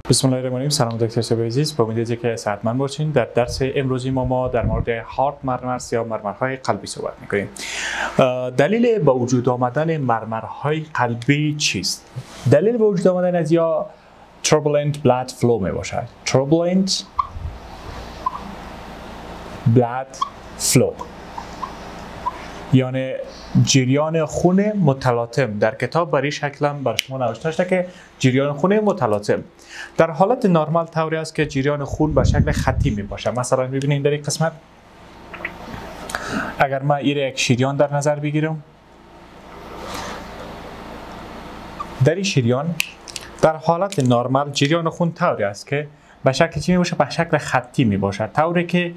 بسم الله الرحمن الرحیم. سلام دکتر شبی عزیز، با امیدی که صحتمند باشین. در درس امروزی ما در مورد هارت مرمرز یا مرمرهای قلبی صحبت میکنیم. دلیل به وجود آمدن مرمرهای قلبی چیست؟ دلیل به وجود آمدن از یا turbulent blood flow می باشد. turbulent blood flow یعنی جریان خون متلاطم. در کتاب برای شکلم بر شما نوشته شده که جریان خون متلاطم در حالت نرمال طوری است که جریان خون به شکل خطی می باشه. مثلا ببینید در این قسمت اگر ما این یک شریان در نظر بگیرم، در این شریان در حالت نرمال جریان خون طوری است که به شکل چی می باشه؟ به شکل خطی می باشه، طوری که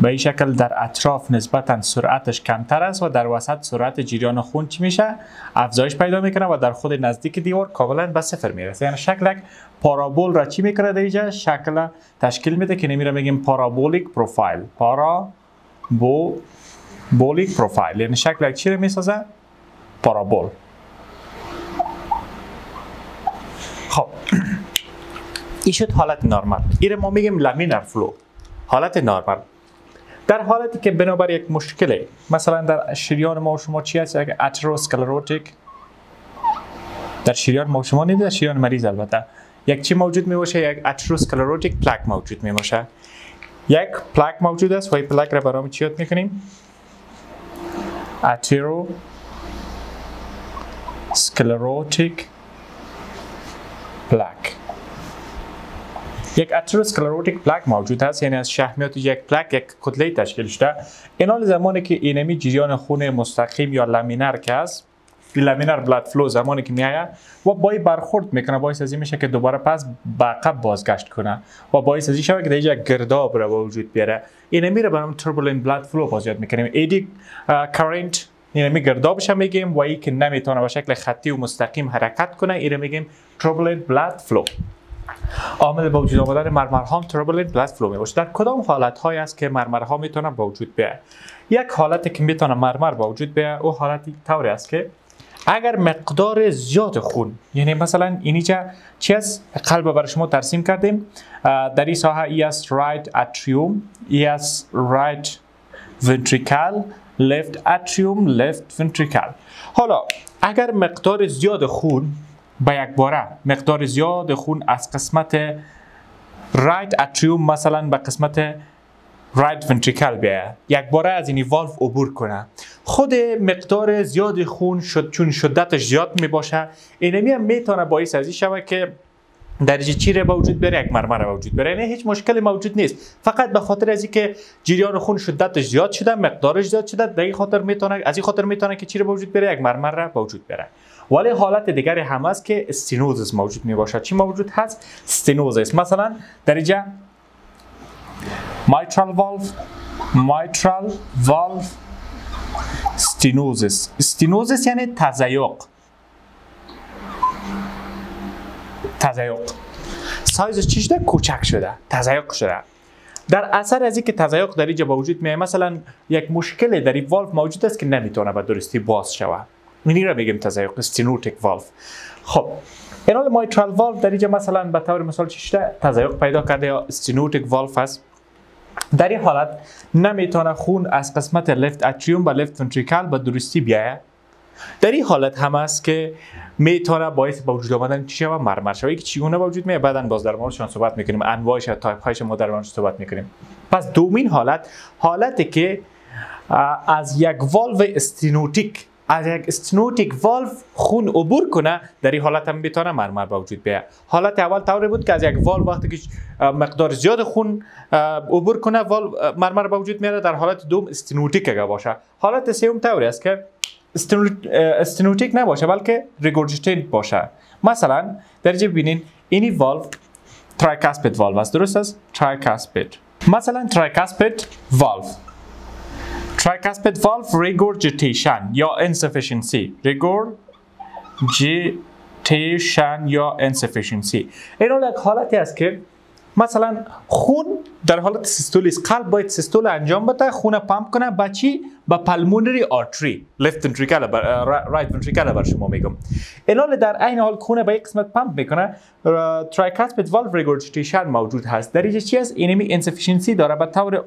به این شکل در اطراف نسبتا سرعتش کمتر است و در وسط سرعت جریان خون چی میشه؟ افزایش پیدا میکنه و در خود نزدیک دیوار کاملا به صفر میرسه. یعنی شکل پارابول را چی میکنه؟ در اینجا شکل تشکیل میده که نمیره میگیم پارابولیک پروفایل. پارابولیک پروفایل یعنی شکل چی رو میسازه؟ پارابول. خب این شد حالت نرمال. این ما میگیم لامینر فلو، حالت نرمال. در حالتی که بنابر یک مشکلی، مثلا در شریان ما و شما چی هست؟ یک اتروسکلروتیک در شریان ما و شما نیست، در شریان مریض البته یک چی موجود می باشه؟ یک اتروسکلروتیک پلاک موجود می باشه. یک پلاک موجود است و این پلاک را برام چی یاد میکنیم؟ اتروسکلروتیک پلاک. یک اتروسکلروتیک پلاک موجود است، یعنی از شحمیات یک پلاک یک کتله تشکیل شده. این زمانی که اینمی جریان خون مستقیم یا لامینر که است، لامینر بلاد فلو زمانی که میآید و با برخورد میکنه، باعث از این میشه که دوباره پس به عقب بازگشت کنه و باعث از این شود که در اینجا گرداب را به وجود بیاره. اینمی را به نام توربولنت بلاد فلو باز یاد میکنیم. ایدی کارنت اینمی گردابش هم میگیم و این که نمیتونه به شکل خطی و مستقیم حرکت کنه، این را میگیم توربولنت بلاد فلو. عامل به وجود آمدن مرمرها هم توربولنت بلاد فلو میباشه. در کدام حالت هایی است که مرمرها میتونه به وجود بیاید؟ یک حالتی که میتونه مرمر به وجود بیاید او حالتی طوری است که اگر مقدار زیاد خون، یعنی مثلا اینجا چی است؟ قلب برای شما ترسیم کردیم. در این ساحه ای است رایت اتریوم، ای است رایت ونتریکل، لفت اتریوم، لفت ونتریکل. حالا اگر مقدار زیاد خون با یک باره، مقدار زیاد خون از قسمت رایت اتریوم مثلا به قسمت رایت ونتریکل بیاید، یک باره از این والو عبور کنه، خود مقدار زیاد خون چون شدتش زیاد می باشه، اینمی هم میتونه باعث از این شود که درجه چی را به وجود بیاره؟ یک مرمر به وجود بیاره. یعنی هیچ مشکلی موجود نیست، فقط به خاطر از اینکه جریان خون شدتش زیاد شده، مقدارش زیاد شده، در این خاطر میتونه از این خاطر میتونه که چی را به وجود بیاره؟ یک مرمر را به وجود بیاره. ولی حالت دیگری هم هست که استینوزیس موجود می باشد. چی موجود هست؟ استینوزیس. مثلا در اینجا mitral valve stenosis. استینوزیس یعنی تضیق. سایزش چی شده؟ کوچک شده، تضیق شده. در اثر از اینکه تضیق در اینجا به وجود میاد، مثلا یک مشکل در این والو موجود است که نمیتونه به درستی باز شود، اینی را میگیم تضیق، استینوتیک والو. خب اینال مایترال والو در اینجا مثلا به طور مثال چی شده؟ تضیق پیدا کرده یا استینوتیک والو است. در این حالت نمیتونه خون از قسمت لفت اتریوم به لفت ونتریکل به درستی بیاید. در این حالت هم است که میتونه باعث به وجود آمدن چی شود؟ مرمر شود. که چگونه به وجود میاد بعداً باز در موردشون صحبت میکنیم، انواعش یا تایپ هایش ما در موردش صحبت میکنیم. پس دومین حالتی که از یک والو استینوتیک، از یک استینوتیک والو خون عبور کنه، در این حالت هم میتونه مرمر به وجود بیاد. حالت اول طوری بود که از یک والو وقتی که مقدار زیاد خون عبور کنه والو مرمر به وجود میاره. در حالت دوم استینوتیک اگه باشه. حالت سوم طوری است که استینوتیک نباشه بلکه ریگورجیتینت باشه. مثلا در اینجا ببینین اینی والو ترایکاسپید والو است، درست است؟ ترایکاسپید. مثلا ترایکاسپید والو، tricuspid valve regurgitation یا insufficiency. regurgitation یا insufficiency. این یک حالتی است که مثلا خون در حالت سیستول است، قلب باید سیستول انجام بده، خون پمپ کنه به چی؟ به پلمونری آرتری، لفت ونتریکل رایت ونتریکل بر شما میگم. اینال در عین حال خون به یک قسمت پمپ میکنه، ترایکاسپید والو ریگورجیتیشن موجود هست. در اینجا چی است؟ اینمی انسفیشنسی داره، به طور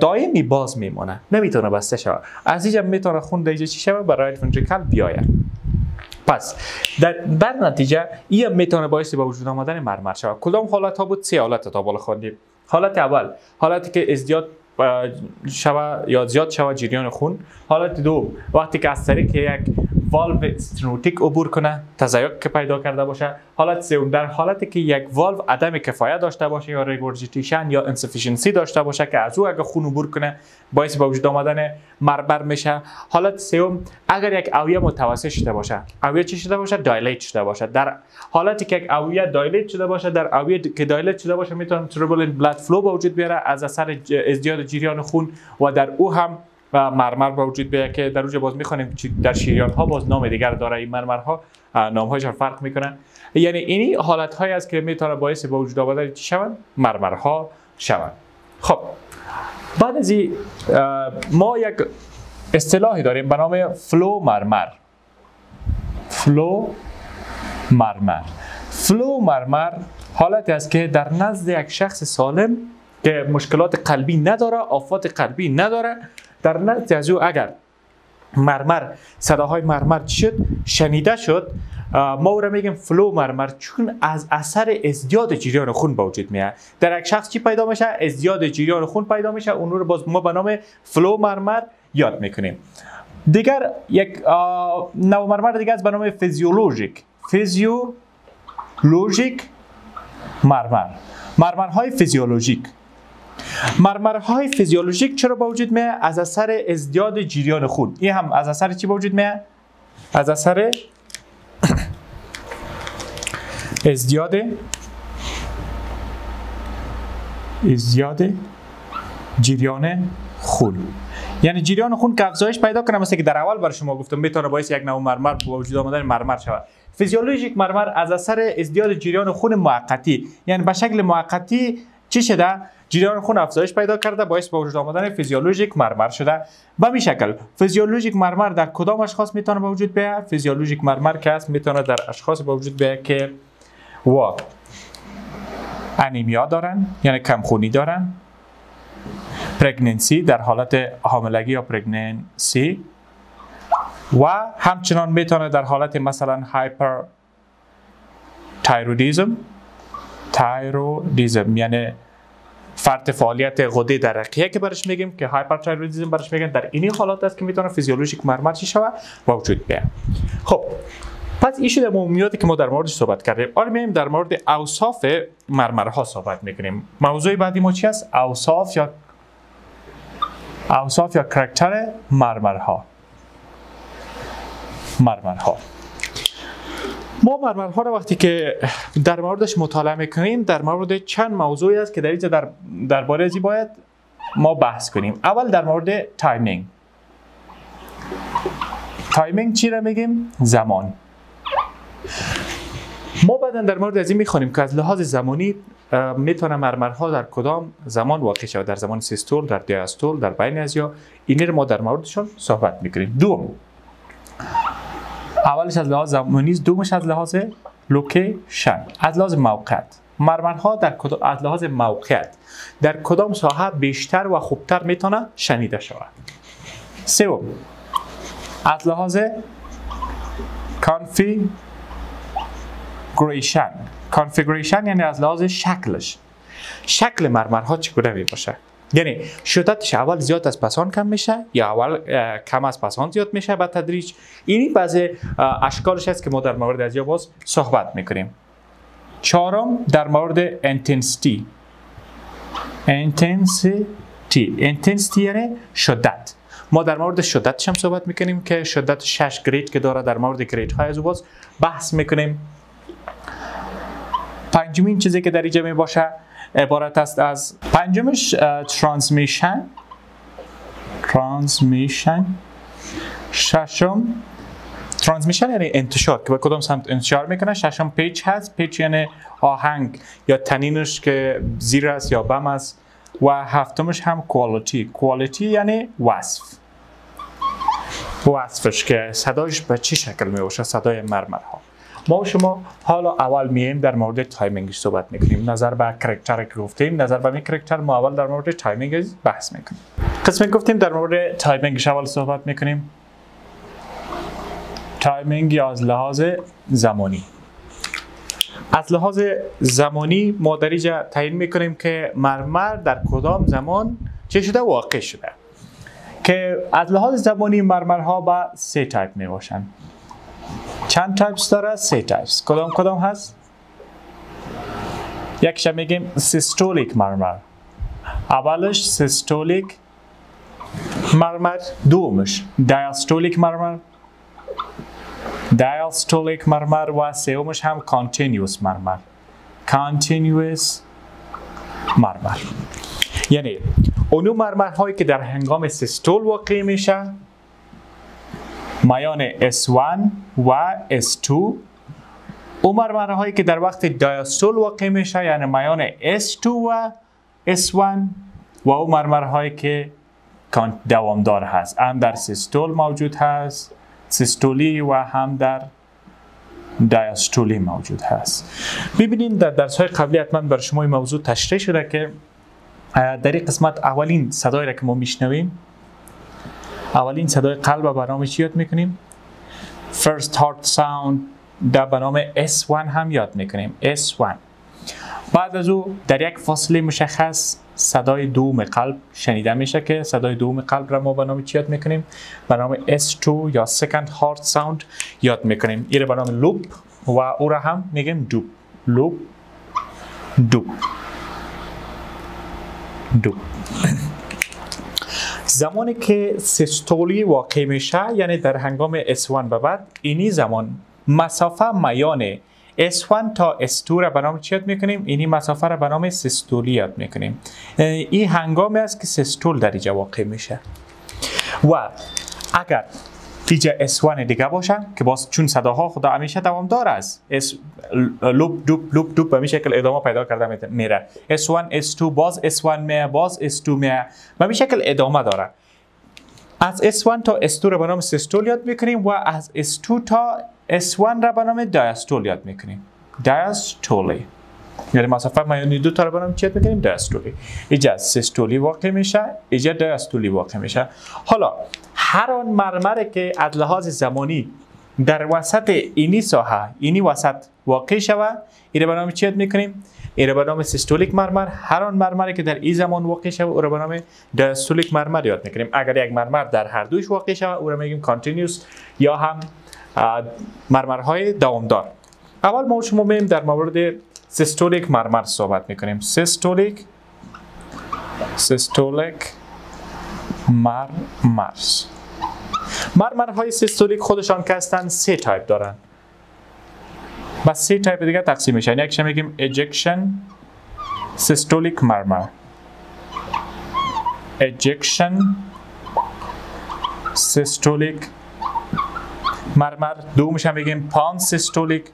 دائمی باز میمونه، نمیتونه بسته شود. از اینجا میتونه خون در اینجا چی شوه؟ به رایت ونتریکل بیاید. پس در نتیجه این میتونه باعث به وجود آمدن مرمر شود. کدام حالت ها بود؟ 3 حالت تا بالا خواندیم. حالت اول، حالتی که ازدیاد شوه یا زیاد شوه جریان خون. حالت دوم، وقتی که از طریق یک والو استنوتیک عبور کنه، تضایق که پیدا کرده باشه. حالت سوم، در حالتی که یک والو عدم کفایت داشته باشه یا ریگورجیتیشن یا انسفیشنسی داشته باشه که از او اگه خون عبور کنه باعث به وجود آمدن مرمر میشه. حالت سوم، اگر یک اویه متوسط شده باشه. اویه چی شده باشه؟ دایلیت شده باشه. در حالتی که یک اویه دایلیت شده باشه، در اویه که دایلیت شده باشه میتونه توربولنت بلاد فلو به وجود بیاره از اثر ازدیاد جریان خون و در او هم مرمر به وجود بیاد که در اونجا باز میخوانیم در شریان ها باز نام دیگر داره. این مرمرها نامهایشان فرق میکنن. یعنی اینی حالت هایی است که میتونه باعث به وجود آمدن چی شوند؟ مرمرها شوند. خب بعد از این ما یک اصطلاحی داریم به نام فلو مرمر. فلو مرمر حالتی است که در نزد یک شخص سالم که مشکلات قلبی نداره، آفات قلبی نداره، در نزد از او اگر مرمر، صداهای مرمر شنیده شد، ما او را میگیم فلو مرمر، چون از اثر ازدیاد جریان خون به وجود میاد. در یک شخص چی پیدا میشه؟ ازدیاد جریان خون پیدا میشه، اون رو باز ما به نام فلو مرمر یاد میکنیم. دیگر یک نوع مرمر دیگر است به نام فیزیولوژیک مرمر. مرمرهای فیزیولوژیک. مرمرهای فیزیولوژیک چرا به وجود میاد؟ از اثر ازدیاد جریان خون. این هم از اثر چی به وجود میاد؟ از اثر ازدیاد جریان خون. یعنی جریان خون که افزایش پیدا کنه، مثل که در اول برای شما گفتم میتونه باعث یک نوع مرمر به وجود آمدن مرمر شود. فیزیولوژیک مرمر از اثر ازدیاد جریان خون موقتی، یعنی به شکل موقتی چی شده؟ جریان خون افزایش پیدا کرده، باعث به وجود آمدن فیزیولوژیک مرمر شده. به این شکل فیزیولوژیک مرمر در کدام اشخاص میتونه به وجود بیاد؟ فیزیولوژیک مرمر که است میتونه در اشخاص به وجود بیاد که انیمیا دارن، یعنی کمخونی دارن، پرگننسی در حالت حاملگی یا پرگننسی، و همچنان میتونه در حالت مثلا هایپر تایرودیزم یعنی فرط فعالیت غده درقیه که برش میگیم که هایپر تایرودیزم برش میگن. در اینی حالات است که میتونه فیزیولوژیک مرمر چی شود؟ با وجود بیاد. خب پس این شده موضوعاتی که ما در موردش صحبت کردیم. حالا میایم در مورد اوصاف مرمرها صحبت میکنیم. موضوع بعدی ما چی است؟ اوصاف یا کاراکتر مرمرها. ما مرمرها را وقتی که در موردش مطالعه میکنیم در مورد چند موضوعی است که در اینجا درباره ازی باید ما بحث کنیم. اول در مورد تایمینگ چی را میگیم؟ زمان. ما بعدا در مورد ازی میخوانیم که از لحاظ زمانی میتونه مرمرها در کدام زمان واقع شود، در زمان سیستول، در دیاستول، در بین ازیا. اینی رو ما در موردشون صحبت میکنیم. دوم، اولش از لحاظ زمانی، دومش از لحاظ لوکیشن، از لحاظ موقعیت. مرمرها از لحاظ موقعیت در کدام ساحه بیشتر و خوبتر میتونه شنیده شود. سوم، از لحاظ کانفیگوریشن یعنی از لحاظ شکلش. شکل مرمرها چگونه می باشه؟ یعنی شدتش اول زیاد از پس آن کم میشه یا اول کم از پس آن زیاد میشه به تدریج. اینی بعضی اشکالش است که ما در مورد از یا باز صحبت میکنیم. چهارم، در مورد انتنسیتی یعنی شدت. ما در مورد شدتش هم صحبت میکنیم که شدت 6 گرید که داره، در مورد گرید های از باز بحث میکنیم. پنجمین چیزی که در اینجا می باشه عبارت است از پنجمش ترانسمیشن. ششم ترانسمیشن یعنی انتشار که به کدام سمت انتشار میکنه. ششم پیچ هست. پیچ یعنی آهنگ یا تنینش که زیر است یا بم است. و هفتمش هم کوالیتی. کوالیتی یعنی وصف. وصفش که صدایش به چه شکل می باشه، صدای مرمرها. ما و شما حالا اول میایم در مورد تایمینگش صحبت میکنیم. نظر به کرکتر که گفتیم، نظر به این کرکتر ما اول در مورد تایمینگ بحث میکنیم. قسمی گفتیم در مورد تایمینگش اول صحبت میکنیم. تایمینگ یا از لحاظ زمانی. از لحاظ زمانی ما در اینجا تعیین میکنیم که مرمر در کدام زمان چه شده واقع شده. که از لحاظ زمانی مرمرها با 3 تایپ می باشند. چند تایپس داره؟ 3 تایپس. کدام هست؟ یکیش میگیم سیستولیک مرمر. اولش سیستولیک مرمر، دومش دیاستولیک مرمر، دیاستولیک مرمر و سومش هم کانتینیوس مرمر. کانتینیوس مرمر یعنی اونو مرمرهایی که در هنگام سیستول واقع میشه میان S1 و S2. اون مرمرهایی که در وقت دیاستول واقع میشه یعنی میان S2 و S1 و اون مرمرهایی که دوامدار هست، هم در سیستول موجود هست، سیستولی و هم در دیاستولی موجود هست. ببینید در درس‌های قبلی حتما بر شما این موضوع تشریح شده که در این قسمت اولین صدایی را که ما میشنویم، اولین صدای قلب به نام چی یاد میکنیم؟ First heart sound در به نام S1 هم یاد میکنیم. S1. بعد از او در یک فاصله مشخص صدای دوم قلب شنیده میشه که صدای دوم قلب را ما به نام چی یاد میکنیم؟ به نام S2 یا second heart sound یاد میکنیم. این به نام لوپ و او را هم میگیم دوپ. لوپ دوپ دوپ. زمانی که سیستولی واقع میشه یعنی در هنگام S1 به بعد، اینی زمان مسافه میان S1 تا S2 را به نام چی یاد میکنیم؟ اینی مسافه را به نام سیستولی یاد میکنیم. این هنگامی است که سیستول در اینجا واقع میشه. و اگر اینجا S1 دیگه باشه که باز چون صداها خدا همیشه دوامدار است، لوپ دوپ لوپ دوپ به این شکل ادامه پیدا کرده میره. S1 S2 باز S1 میه، باز S2 میه، به این شکل ادامه داره. از S1 تا S2 را به نام سیستول یاد میکنیم و از S2 تا S1 را به نام دیاستول یاد میکنیم. دیاستولی یعنی مسافه میان دو تا را به نام چی یاد میکنیم؟ دیاستولی. اینجا سیستولی واقع میشه، اینجا دیاستولی واقع میشه. حالا هر آن مرمره که از لحاظ زمانی در وسط اینی ساحه، اینی وسط واقع شوه، این را به نام چی یاد میکنیم؟ این را به نام سیستولیک مرمر. هر آن مرمره که در این زمان واقع شوه او را به نام دیاستولیک مرمر یاد میکنیم. اگر یک مرمر در هر دوش واقع شوه او را میگیم کانتینیوس یا هم مرمرهای دوامدار. اول ما شما میایم در مورد سیستولیک مرمر صحبت میکنیم. سیستولیک مرمرهای سیستولیک خودشان که هستند 3 تایپ دارن. بس 3 تایپ دیگه تقسیم میشن. یکیش میگیم اجکشن سیستولیک مرمر. اجکشن سیستولیک مرمر. دومش هم میگیم پان سیستولیک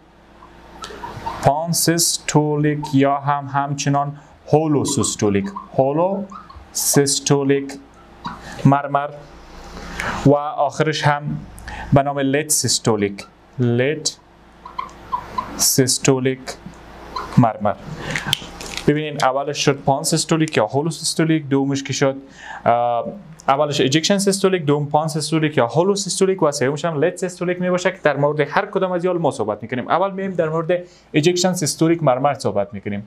یا همچنان هولو سیستولیک مرمر. و آخرش هم به نام لید سیستولیک مرمر. ببینید اولش شد پان سیستولیک یا هولو سیستولیک، دومش که شد اولش اجکشن سیستولیک، دوم پان سیستولیک یا هولو سیستولیک و سومش هم لید سیستولیک می باشه که در مورد هر کدام از ما صحبت میکنیم. اول میایم در مورد اجکشن سیستولیک مرمر صحبت میکنیم.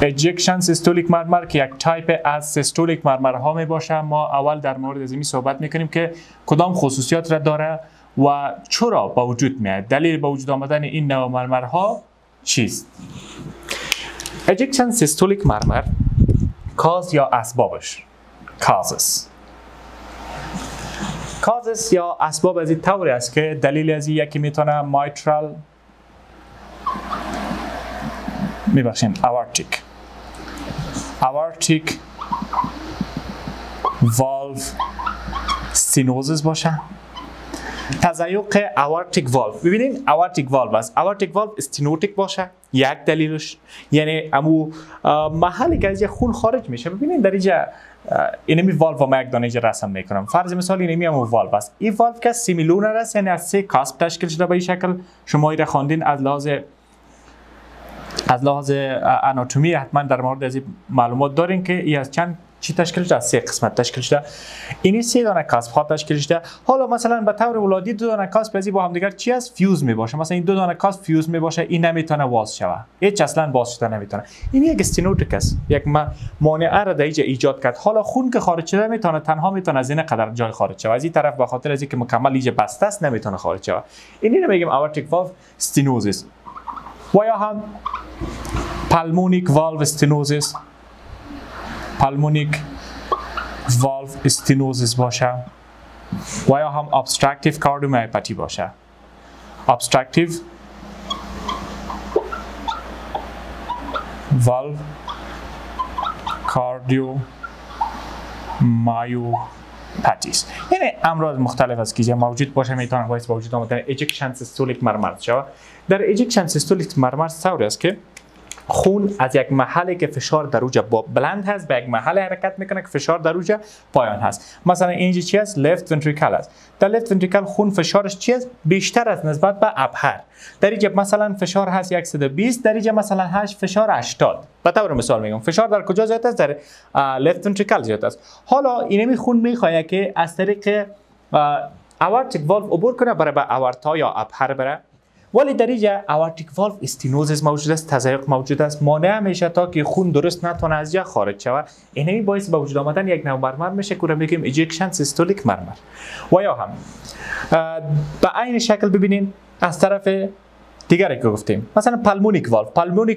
اجکشن سیستولیک مرمر که یک تایپ از سیستولیک مرمرها می باشه. ما اول در مورد از این صحبت میکنیم که کدام خصوصیات را داره و چرا با وجود میاد، دلیل با وجود آمدن این نوع مرمرها چیست. اجکشن سیستولیک مرمر کاز یا اسبابش، کازس یا اسباب از این طوری است که دلیل از این یکی میتونه مایترال aortic valve stenosis باشه. تضیق اورتیک والو. ببینید اورتیک والو است. اورتیک والو استنوتیک باشه یک دلیلش، یعنی امو محلی که از خون خارج میشه. ببینید در اینجا اینمی والو ما یک دانه رسم میکنم. فرض مثال اینمی همو والو است. این والو که سیمیلونر است، یعنی از سه کاسب تشکیل شده به این شکل. شما ایره خواندین از لحاظ آناتومی حتما در مورد از معلومات دارین که این از چند چی تشکیل شده؟ از سه قسمت تشکیل شده. این سه دانه کاسب ها تشکیل شده. حالا مثلا به طور ولادی دو دانه کاسب از با هم دیگر چی است؟ فیوز می باشه. مثلا این دو دانه کاسب فیوز می باشه، این نمیتونه باز شوه. هیچ اصلا باز شده نمیتونه. این یک استنوتیک است. یک مانع را در اینجا ایجاد کرد. حالا خون که خارج شده میتونه تنها میتونه از این قدر جای خارج شوه. از این طرف به خاطر از اینکه مکمل اینجا بسته است نمیتونه خارج شوه. اینی رو میگیم اورتیک والو استنوزیس. و یا هم پالمونیک والو استنوزیس. پالمونیک والو استنوزیس باشه و یا هم obstructive cardiomyopathy باشه. obstructive valve cardiomyopathy. یعنی امراض مختلف است که موجود باشه میتونه باعث به وجود آمدن ejection systolic murmurs شود. در ejection systolic murmurs طوری است که خون از یک محلی که فشار در اوجا بلند هست به یک محل حرکت میکنه که فشار در اوجا پایان هست. مثلا اینجا چی است؟ لفت ونتریکل است. در لفت ونتریکل خون فشارش چی است؟ بیشتر است نسبت به ابهر. در اینجا مثلا فشار هست 120، در اینجا مثلا هست فشار 80. به طور مثال میگم فشار در کجا زیاد است؟ در لفت ونتریکل زیاد است. حالا اینمی خون میخواد که از طریق اورتیک والو عبور کنه برای به اورتا یا ابهر بره. ولی در اینجا اورتیک والو استنوزیس موجود است، تضیق موجود است، مانع میشه تا که خون درست نتونه از جا خارج شود. اینمی باعث به وجود آمدن یک نوع مرمر میشه که میگیم ejection systolic مرمر. و یا هم به عین شکل ببینین از طرف دیگری که گفتیم مثلا پالمونیک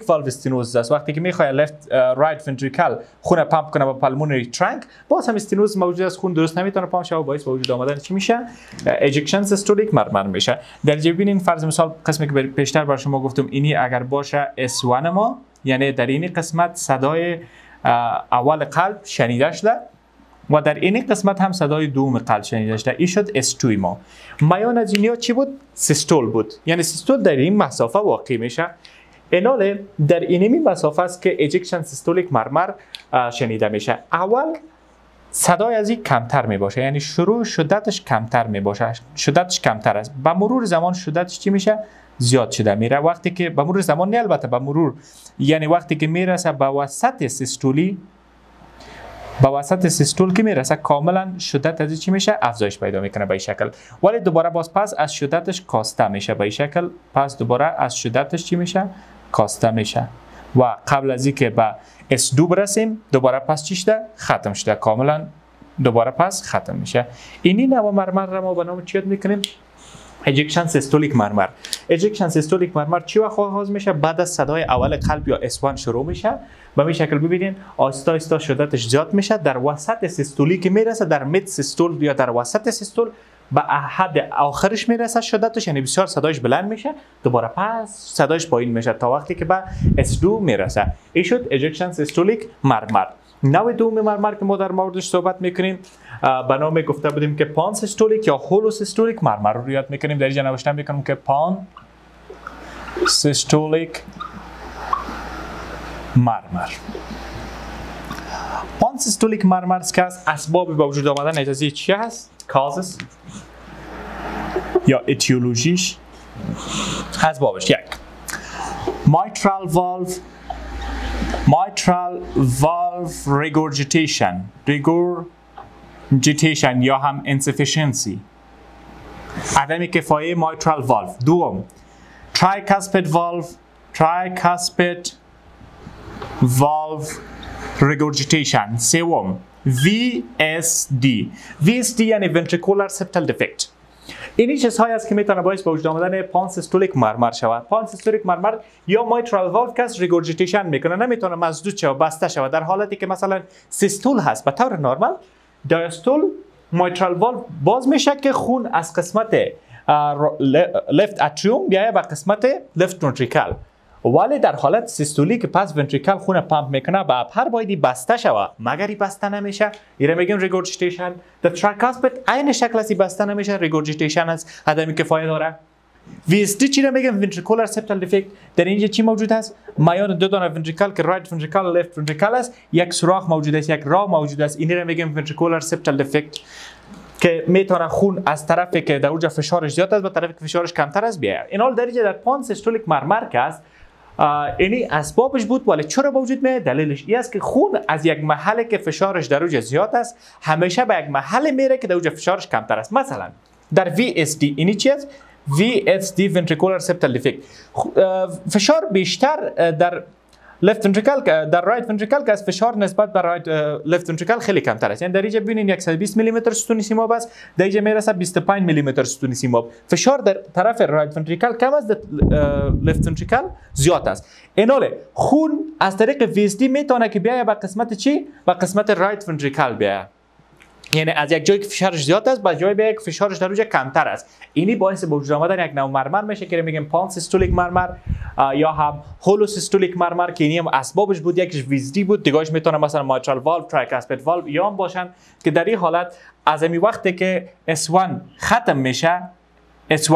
والو استنوزیس است. وقتی که میخواد لفت رایت ونتریکل خون پمپ کنه با پالمونری ترانک، باز هم استنوزیس موجود است، خون درست نمیتونه پمپ شه و باعث به وجود آمدن چی میشه؟ ejection systolic مرمر میشه. در اینجا ببینین فرض مثال قسمی که پیشتر بر شما گفتم اینی اگر باشه S1 ما، یعنی در این قسمت صدای اول قلب شنیده شده و در این قسمت هم صدای دوم قلب شنیده شده. این شد S2 ما. میان از اینیا چی بود؟ سیستول بود. یعنی سیستول در این مسافه واقع میشه. اینال در اینمی مسافه است که ejection systolic مرمر شنیده میشه. اول صدای از این کمتر می باشه، یعنی شروع شدتش کمتر می باشه، شدتش کمتر است. با مرور زمان شدتش چی میشه؟ زیاد شده میره. وقتی که با مرور زمان نه، البته با مرور، یعنی وقتی که میرسه به وسط سیستولی، با وسط سیستول که میرسه کاملا شدت از چی میشه؟ افزایش پیدا میکنه به این شکل. ولی دوباره باز پس از شدتش کاسته میشه به این شکل. پس دوباره از شدتش چی میشه؟ کاسته میشه. و قبل از اینکه به S2 برسیم دوباره پس چی شده؟ ختم شده. کاملا دوباره پس ختم میشه. اینی نوع مرمر را ما به نام چی یاد میکنیم؟ ejection systolic مرمر. ejection systolic مرمر چی وقت آغاز میشه؟ بعد از صدای اول قلب یا S1 شروع میشه. به این شکل ببینید آهسته آهسته شدتش زیاد میشه. در وسط سیستولی که میرسه، در مید سیستول یا در وسط سیستول به حد آخرش میرسه شدتش، یعنی بسیار صدایش بلند میشه. دوباره پس صدایش پایین میشه تا وقتی که به S2 میرسه. این شد ejection systolic مرمر. نوع دوم مرمر که ما در موردش صحبت میکنیم به نام گفته بودیم که پان سیستولیک یا هولو سیستولیک مرمر رو یاد میکنیم. در اینجا نوشته میکنم که پان سیستولیک مرمر. پان سیستولیک مرمر که اسباب به وجود آمدن اجازه چی هست؟ کازس یا اتیولوژیش. اسبابش یک mitral valve regurgitation یا هم insufficiency، عدم کفایه mitral valve. دوم tricuspid valve regurgitation. سوم VSD یعنی ventricular septal defect. اینی چیزهایی است که میتونه باعث به وجود آمدن پان سیستولیک مرمر شود. پان سیستولیک مرمر یا mitral valve کس ریگورجیتیشن میکنه، نمیتونه مسدود شود، بسته شود. در حالتی که مثلا سیستول هست به طور نرمال، دیاستول mitral valve باز میشه که خون از قسمت left atrium بیایه به قسمت left ventricle ولی در حالت سیستولیک پس ونتریکل خون پمپ میکنه به ابهر باید بسته شوه، مگر این بسته نمیشه ایره میگیم ریگورجیتیشن. در تراکاسپت عین شکل از بسته نمیشه، ریگورجیتیشن است، عدم کفایت داره. VSD چی را میگم؟ ونتریکولار سپتال دیفکت. در اینجا چی موجود است؟ میان دو دانه ونتریکل که رایت ونتریکل و لفت ونتریکل است یک سوراخ موجود است، یک راه موجود است، این را میگم ونتریکولار سپتال دیفکت که میتونه خون از طرفی که در اونجا فشارش زیاد است به طرفی که فشارش کمتر است بیاید. این حال در اینجا در پان سیستولیک مرمر که است اینی اسبابش بود، ولی چرا موجود میاد؟ دلیلش این است که خون از یک محله که فشارش در اونجا زیاد است همیشه به یک محله میره که در اونجا فشارش کمتر است. مثلا در VSD اینی چی است؟ VSD ventricular septal defect. فشار بیشتر در left ventricle در right ventricle که از فشار نسبت به right left ventricle خیلی کمتر است. یعنی در اینجا ببینید 120 میلی متر ستون سیماب است، در اینجا میرسه 25 میلی متر ستون سیماب. فشار در طرف right ventricle کم است، در left ventricle زیاد است. ایناله خون از طریق VSD میتونه که بیاید به قسمت چی؟ به قسمت right ventricle بیاید. یعنی از یک جایی که فشارش زیاد است به جای به یک فشارش در اونجا کمتر است. اینی باعث به وجود آمدن یک نوع مرمر میشه که میگیم پان سیستولیک مرمر یا هم هولو سیستولیک مرمر که اینی هم اسبابش بود، یکیش ویزدی بود، دیگه‌اش میتونه مثلا مایترال والو، ترایکاسپید والو یا هم باشن که در این حالت از این وقتی که S1 ختم میشه، S1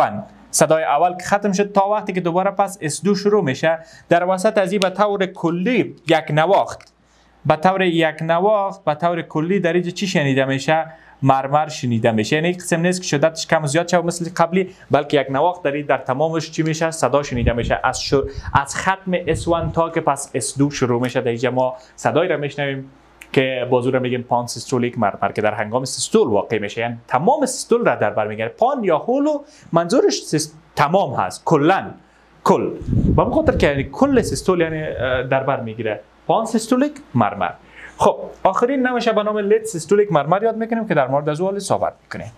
صدای اول که ختم شد تا وقتی که دوباره پس S2 شروع میشه، در وسط از این به طور کلی یک نواخت به طور کلی در اینجا چی شنیده میشه؟ مرمر شنیده میشه. یعنی یک قسم نیست که شدتش کم زیاد شه مثل قبلی، بلکه یک نواخت در تمامش چی میشه؟ صدا شنیده میشه. از ختم S1 تا که پس S2 شروع میشه در اینجا ما صدایی را میشنویم که بازو را میگیم پان سیستولیک مرمر که در هنگام سیستول واقع میشه. یعنی تمام سیستول را در بر میگیره. پان یا هولو منظورش تمام هست، کل با بخاطر که یعنی کل سیستول یعنی در بر میگیره. پان سیستولیک مرمر. خب آخرین نوع به نام لیت سیستولیک مرمر یاد میکنیم که در مورد از اون صحبت میکنیم.